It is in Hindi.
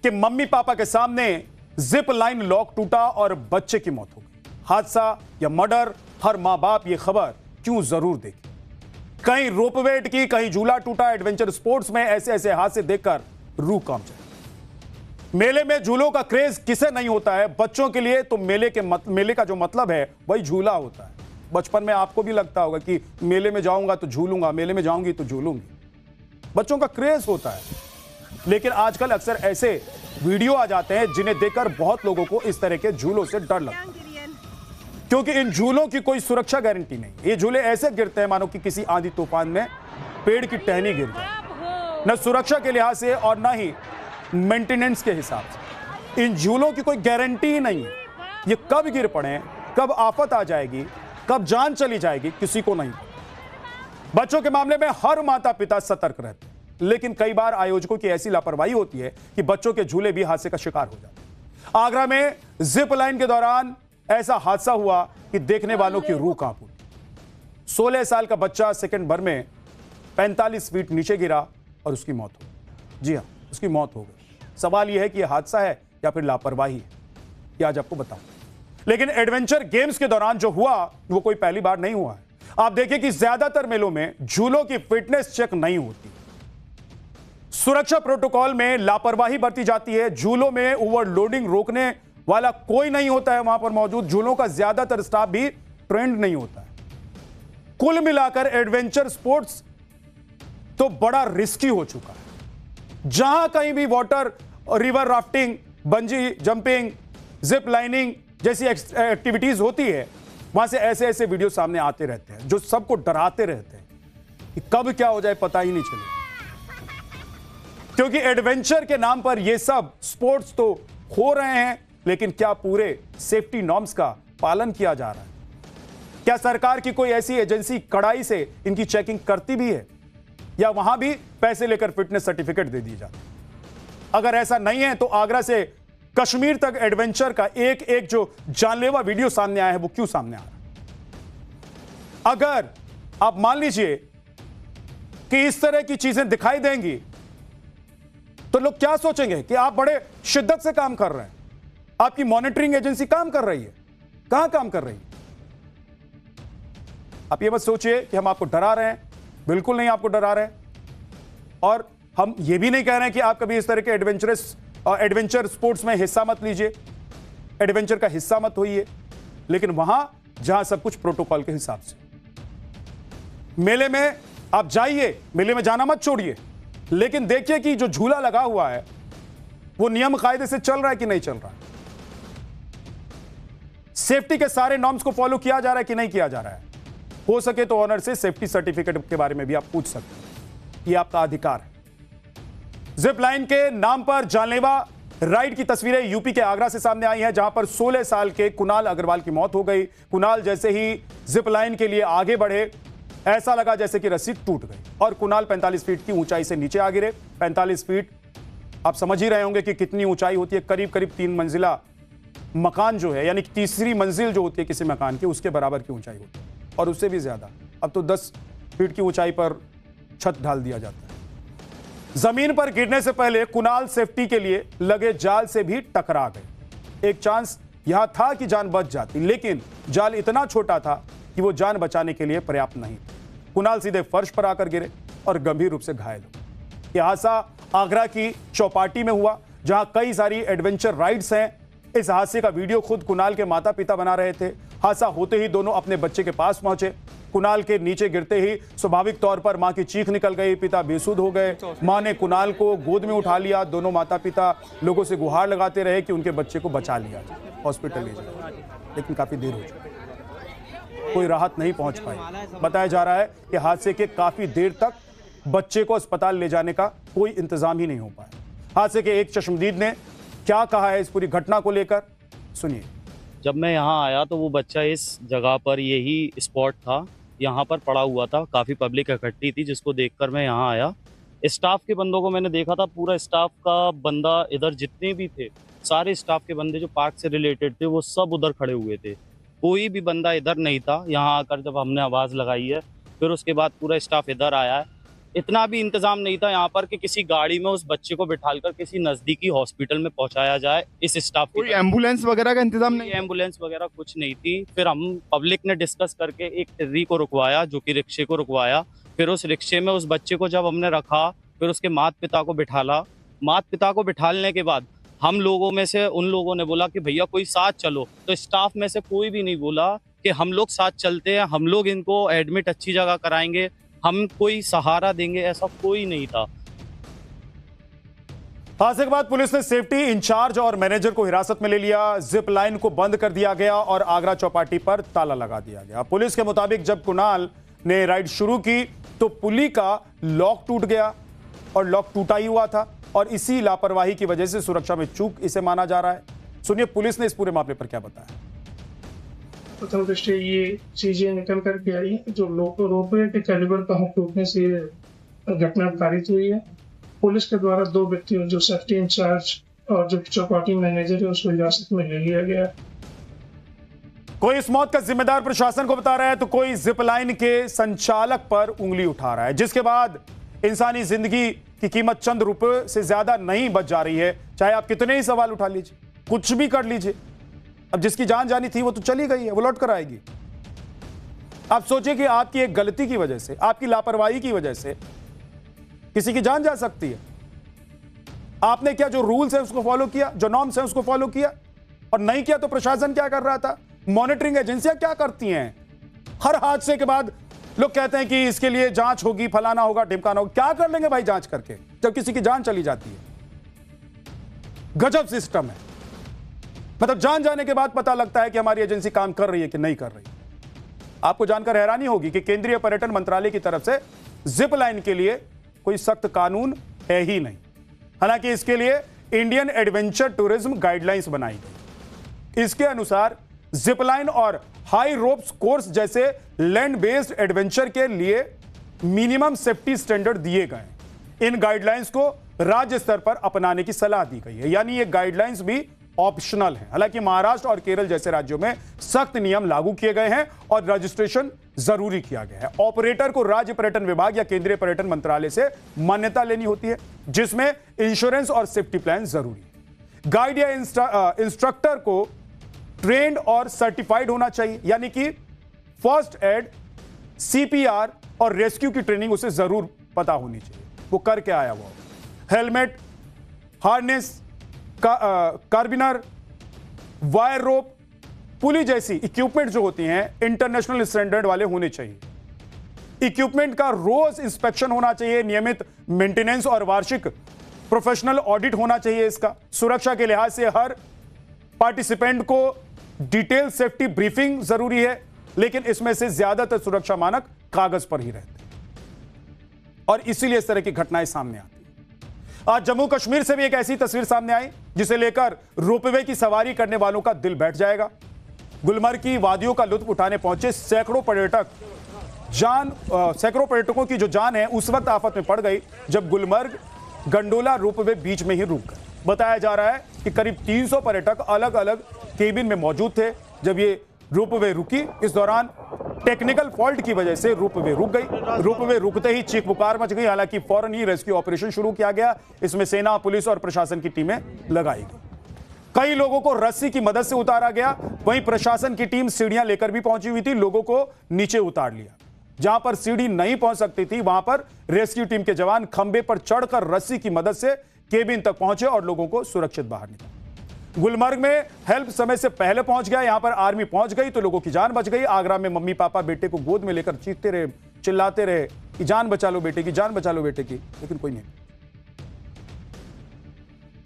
कि मम्मी पापा के सामने जिप लाइन लॉक टूटा और बच्चे की मौत हो गई। हादसा या मर्डर, हर मां बाप ये खबर क्यों जरूर देखे। कहीं रोपवेट की, कहीं झूला टूटा। एडवेंचर स्पोर्ट्स में ऐसे ऐसे हादसे देखकर रूह कांप जाए। मेले में झूलों का क्रेज किसे नहीं होता है। बच्चों के लिए तो मेले का जो मतलब है वही झूला होता है। बचपन में आपको भी लगता होगा कि मेले में जाऊंगा तो झूलूंगा, मेले में जाऊंगी तो झूलूंगी। बच्चों का क्रेज होता है। लेकिन आजकल अक्सर ऐसे वीडियो आ जाते हैं जिन्हें देखकर बहुत लोगों को इस तरह के झूलों से डर लगता है, क्योंकि इन झूलों की कोई सुरक्षा गारंटी नहीं। ये झूले ऐसे गिरते हैं मानो कि किसी आंधी तूफान में पेड़ की टहनी गिर जाए। न सुरक्षा के लिहाज से और न ही मेंटेनेंस के हिसाब से इन झूलों की कोई गारंटी ही नहीं है। ये कब गिर पड़े, कब आफत आ जाएगी, कब जान चली जाएगी, किसी को नहीं। बच्चों के मामले में हर माता पिता सतर्क रहते हैं, लेकिन कई बार आयोजकों की ऐसी लापरवाही होती है कि बच्चों के झूले भी हादसे का शिकार हो जाते हैं। आगरा में जिप लाइन के दौरान ऐसा हादसा हुआ कि देखने वालों की रूह कांप उठी। 16 साल का बच्चा सेकंड भर में 45 फीट नीचे गिरा और उसकी मौत हो गई। जी हां, उसकी मौत हो गई। सवाल यह है कि यह हादसा है या फिर लापरवाही है, यह आज आपको बताऊं। लेकिन एडवेंचर गेम्स के दौरान जो हुआ वो कोई पहली बार नहीं हुआ है। आप देखिए कि ज्यादातर मेलों में झूलों की फिटनेस चेक नहीं होती, सुरक्षा प्रोटोकॉल में लापरवाही बरती जाती है। झूलों में ओवरलोडिंग रोकने वाला कोई नहीं होता है वहां पर मौजूद। झूलों का ज्यादातर स्टाफ भी ट्रेंड नहीं होता है। कुल मिलाकर एडवेंचर स्पोर्ट्स तो बड़ा रिस्की हो चुका है। जहां कहीं भी water, river rafting, bungee jumping, zip lining जैसी एक्टिविटीज होती है, वहां से ऐसे ऐसे वीडियो सामने आते रहते हैं जो सबको डराते रहते हैं कि कब क्या हो जाए पता ही नहीं चले। क्योंकि एडवेंचर के नाम पर ये सब स्पोर्ट्स तो हो रहे हैं, लेकिन क्या पूरे सेफ्टी नॉर्म्स का पालन किया जा रहा है? क्या सरकार की कोई ऐसी एजेंसी कड़ाई से इनकी चेकिंग करती भी है, या वहां भी पैसे लेकर फिटनेस सर्टिफिकेट दे दिए जाते? अगर ऐसा नहीं है तो आगरा से कश्मीर तक एडवेंचर का एक एक जो जानलेवा वीडियो सामने आया है वो क्यों सामने आ रहा है? अगर आप मान लीजिए कि इस तरह की चीजें दिखाई देंगी तो लोग क्या सोचेंगे कि आप बड़े शिद्दत से काम कर रहे हैं, आपकी मॉनिटरिंग एजेंसी काम कर रही है। कहां काम कर रही है? आप ये मत सोचिए कि हम आपको डरा रहे हैं, बिल्कुल नहीं आपको डरा रहे हैं। और हम ये भी नहीं कह रहे हैं कि आप कभी इस तरह के एडवेंचर स्पोर्ट्स में हिस्सा मत लीजिए, एडवेंचर का हिस्सा मत होइए, लेकिन वहां जहां सब कुछ प्रोटोकॉल के हिसाब से। मेले में आप जाइए, मेले में जाना मत छोड़िए, लेकिन देखिए कि जो झूला लगा हुआ है वो नियम कायदे से चल रहा है कि नहीं चल रहा है, सेफ्टी के सारे नॉर्म्स को फॉलो किया जा रहा है कि नहीं किया जा रहा है। हो सके तो ऑनर से सेफ्टी सर्टिफिकेट के बारे में भी आप पूछ सकते हैं, यह आपका अधिकार है। जिप लाइन के नाम पर जानलेवा राइड की तस्वीरें यूपी के आगरा से सामने आई हैं, जहां पर 16 साल के कुणाल अग्रवाल की मौत हो गई। कुणाल जैसे ही जिप लाइन के लिए आगे बढ़े, ऐसा लगा जैसे कि रस्सी टूट गई और कुणाल 45 फीट की ऊंचाई से नीचे आ गिरे। 45 फीट आप समझ ही रहे होंगे कि कितनी ऊंचाई होती है। करीब करीब 3 मंजिला मकान जो है, यानी कि तीसरी मंजिल जो होती है किसी मकान की, उसके बराबर की ऊंचाई होती है और उससे भी ज्यादा। अब तो 10 फीट की ऊंचाई पर छत ढाल दिया जाता है। जमीन पर गिरने से पहले कुणाल सेफ्टी के लिए लगे जाल से भी टकरा गए। एक चांस यहां था कि जान बच जाती, लेकिन जाल इतना छोटा था कि वो जान बचाने के लिए पर्याप्त नहीं। कुणाल सीधे फर्श पर आकर गिरे और गंभीर रूप से घायल हो। यह हादसा आगरा की चौपाटी में हुआ, जहां कई सारी एडवेंचर राइड्स हैं। इस हादसे का वीडियो खुद कुणाल के माता पिता बना रहे थे। हादसा होते ही दोनों अपने बच्चे के पास पहुंचे। कुणाल के नीचे गिरते ही स्वाभाविक तौर पर मां की चीख निकल गई, पिता बेसुध हो गए। मां ने कुणाल को गोद में उठा लिया। दोनों माता पिता लोगों से गुहार लगाते रहे कि उनके बच्चे को बचा लिया जाए, हॉस्पिटल ले जाए, लेकिन काफी देर हो चुकी, कोई राहत नहीं पहुंच पाई। बताया जा रहा है कि हादसे के काफी देर तक बच्चे को अस्पताल ले जाने का कोई इंतजाम ही नहीं हो पाया। हादसे के एक चश्मदीद ने क्या कहा है इस पूरी घटना को लेकर, सुनिए। जब मैं यहाँ आया तो वो बच्चा इस जगह पर, यही स्पॉट था, यहाँ पर पड़ा हुआ था। काफ़ी पब्लिक इकट्ठी थी, जिसको देखकर मैं यहाँ आया। स्टाफ के बंदों को मैंने देखा था, पूरा स्टाफ का बंदा इधर जितने भी थे, सारे स्टाफ के बंदे जो पार्क से रिलेटेड थे वो सब उधर खड़े हुए थे। कोई भी बंदा इधर नहीं था। यहाँ आकर जब हमने आवाज़ लगाई है, फिर उसके बाद पूरा स्टाफ इधर आया है। इतना भी इंतजाम नहीं था यहाँ पर कि किसी गाड़ी में उस बच्चे को बिठाकर किसी नजदीकी हॉस्पिटल में पहुंचाया जाए इस स्टाफ की कोई एम्बुलेंस वगैरह का इंतजाम कोई नहीं? एम्बुलेंस वगैरह कुछ नहीं थी। फिर हम पब्लिक ने डिस्कस करके एक टिर्री को रुकवाया, जो कि रिक्शे को रुकवाया। फिर उस रिक्शे में उस बच्चे को जब हमने रखा, फिर उसके माता पिता को बिठाला। माता पिता को बिठालने के बाद हम लोगों में से उन लोगों ने बोला कि भैया कोई साथ चलो, तो स्टाफ में से कोई भी नहीं बोला कि हम लोग साथ चलते हैं, हम लोग इनको एडमिट अच्छी जगह कराएंगे, हम कोई सहारा देंगे, ऐसा कोई नहीं था। हादसे के बाद पुलिस ने सेफ्टी इंचार्ज और मैनेजर को हिरासत में ले लिया। जिप लाइन को बंद कर दिया गया और आगरा चौपाटी पर ताला लगा दिया गया। पुलिस के मुताबिक जब कुणाल ने राइड शुरू की तो पुली का लॉक टूट गया और लॉक टूटा ही हुआ था और इसी लापरवाही की वजह से सुरक्षा में चूक इसे माना जा रहा है। सुनिए पुलिस ने इस पूरे मामले पर क्या बताया। प्रथम दृष्टि ये चीजें निकल कर के आई जो रोपवे के कैलिबर का हुक टूटने से घटना पारित हुई है। पुलिस के द्वारा 2 व्यक्तियों जो सेफ्टी इंचार्ज और जो चौपाटी मैनेजर है उसको हिरासत में ले लिया गया। कोई इस मौत का जिम्मेदार प्रशासन को बता रहा है तो कोई जिप लाइन के संचालक पर उंगली उठा रहा है, जिसके बाद इंसानी जिंदगी की कीमत चंद रुपए से ज्यादा नहीं बच जा रही है। चाहे आप कितने ही सवाल उठा लीजिए, कुछ भी कर लीजिए, अब जिसकी जान जानी थी वो तो चली गई है, वो लौट कर आएगी। आप सोचिए कि आपकी एक गलती की वजह से, आपकी लापरवाही की वजह से किसी की जान जा सकती है। आपने क्या जो रूल्स है उसको फॉलो किया, जो नॉर्म्स है उसको फॉलो किया, और नहीं किया तो प्रशासन क्या कर रहा था, मॉनिटरिंग एजेंसियां क्या करती हैं। हर हादसे के बाद लोग कहते हैं कि इसके लिए जांच होगी, फलाना होगा, ढिमकाना होगा। क्या कर लेंगे भाई जांच करके जब किसी की जान चली जाती है। गजब सिस्टम है, मतलब जान जाने के बाद पता लगता है कि हमारी एजेंसी काम कर रही है कि नहीं कर रही। आपको जानकर हैरानी होगी कि केंद्रीय पर्यटन मंत्रालय की तरफ से जिप लाइन के लिए कोई सख्त कानून है ही नहीं। हालांकि इसके लिए इंडियन एडवेंचर टूरिज्म गाइडलाइंस बनाई गई। इसके अनुसार जिप लाइन और हाई रोप्स कोर्स जैसे लैंड बेस्ड एडवेंचर के लिए मिनिमम सेफ्टी स्टैंडर्ड दिए गए। इन गाइडलाइंस को राज्य स्तर पर अपनाने की सलाह दी गई है, यानी ये गाइडलाइंस भी ऑप्शनल है। हालांकि महाराष्ट्र और केरल जैसे राज्यों में सख्त नियम लागू किए गए हैं और रजिस्ट्रेशन जरूरी किया गया है। ऑपरेटर को राज्य पर्यटन विभाग या केंद्रीय पर्यटन मंत्रालय से मान्यता लेनी होती है, जिसमें इंश्योरेंस और सेफ्टी प्लान जरूरी है। गाइड या इंस्ट्रक्टर को ट्रेंड और सर्टिफाइड होना चाहिए, यानी कि फर्स्ट एड, सीपीआर और रेस्क्यू की ट्रेनिंग उसे जरूर पता होनी चाहिए, वो करके आया हुआ। हेलमेट, हार्नेस, कार्बिनर, वायर रोप, पुली जैसी इक्विपमेंट जो होती हैं इंटरनेशनल स्टैंडर्ड वाले होने चाहिए। इक्विपमेंट का रोज इंस्पेक्शन होना चाहिए, नियमित मेंटेनेंस और वार्षिक प्रोफेशनल ऑडिट होना चाहिए। इसका सुरक्षा के लिहाज से हर पार्टिसिपेंट को डिटेल सेफ्टी ब्रीफिंग जरूरी है, लेकिन इसमें से ज्यादातर सुरक्षा मानक कागज पर ही रहते हैं और इसीलिए इस तरह की घटनाएं सामने आती हैं। आज जम्मू कश्मीर से भी एक ऐसी तस्वीर सामने आई जिसे लेकर रोपवे की सवारी करने वालों का दिल बैठ जाएगा। गुलमर्ग की वादियों का लुत्फ उठाने पहुंचे सैकड़ों पर्यटकों की जो जान है उस वक्त आफत में पड़ गई जब गुलमर्ग गंडोला रोपवे बीच में ही रुक गए। बताया जा रहा है कि करीब 300 पर्यटक अलग अलग केबिन में मौजूद थे जब ये रोपवे रुकी। इस दौरान टेक्निकल फॉल्ट की वजह से रोपवे रुक गई। रोपवे रुकते ही चीख पुकार मच गई। हालांकि फौरन ही रेस्क्यू ऑपरेशन शुरू किया गया। इसमें सेना, पुलिस और प्रशासन की टीमें लगाई गई। कई लोगों को रस्सी की मदद से उतारा गया। वहीं प्रशासन की टीम सीढ़ियां लेकर भी पहुंची हुई थी, लोगों को नीचे उतार लिया। जहां पर सीढ़ी नहीं पहुंच सकती थी वहां पर रेस्क्यू टीम के जवान खंबे पर चढ़कर रस्सी की मदद से केबिन तक पहुंचे और लोगों को सुरक्षित बाहर निकाला। गुलमर्ग में हेल्प समय से पहले पहुंच गया। यहां पर आर्मी पहुंच गई तो लोगों की जान बच गई। आगरा में मम्मी पापा बेटे को गोद में लेकर चीखते रहे, चिल्लाते रहे कि जान बचा लो बेटे की, जान बचा लो बेटे की, लेकिन कोई नहीं।